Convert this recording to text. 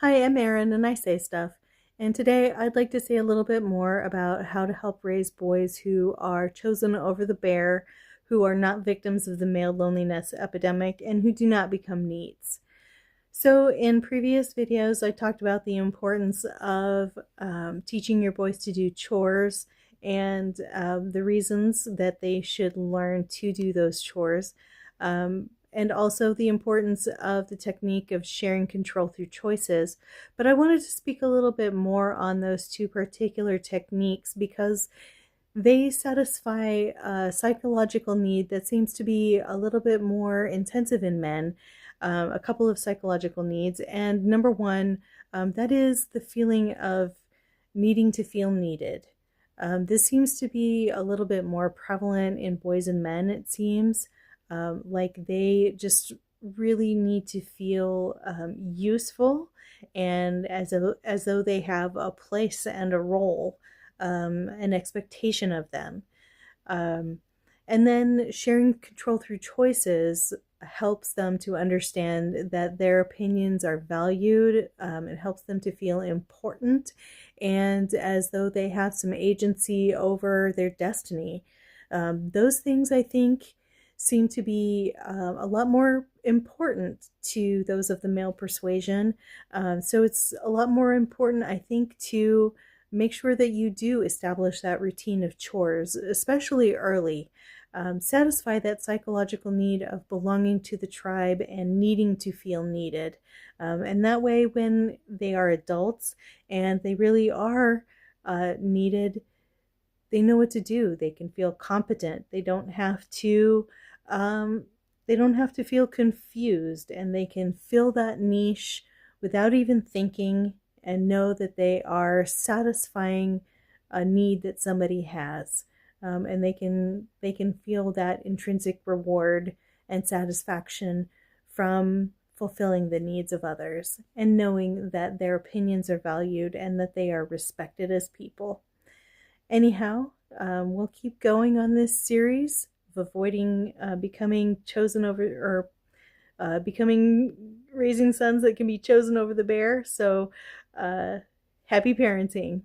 Hi, I'm Erin and I say stuff. And today I'd like to say a little bit more about how to help raise boys who are chosen over the bear, who are not victims of the male loneliness epidemic, and who do not become neets. So, in previous videos, I talked about the importance of teaching your boys to do chores and the reasons that they should learn to do those chores, and also the importance of the technique of sharing control through choices. But I wanted to speak a little bit more on those two particular techniques because they satisfy a psychological need that seems to be a little bit more intensive in men. A couple of psychological needs. And number one, that is the feeling of needing to feel needed. This seems to be a little bit more prevalent in boys and men, it seems. Like they just really need to feel useful and as though they have a place and a role, an expectation of them. Um, and then sharing control through choices helps them to understand that their opinions are valued. It helps them to feel important and as though they have some agency over their destiny. Those things, I think, seem to be a lot more important to those of the male persuasion. So it's a lot more important, I think, to make sure that you do establish that routine of chores, especially early. Satisfy that psychological need of belonging to the tribe and needing to feel needed. And that way, when they are adults and they really are needed, they know what to do. They can feel competent. Um, they don't have to feel confused, and they can fill that niche without even thinking and know that they are satisfying a need that somebody has. And they can feel that intrinsic reward and satisfaction from fulfilling the needs of others and knowing that their opinions are valued and that they are respected as people. Anyhow, we'll keep going on this series of avoiding becoming chosen over or becoming raising sons that can be chosen over the bear. So, happy parenting.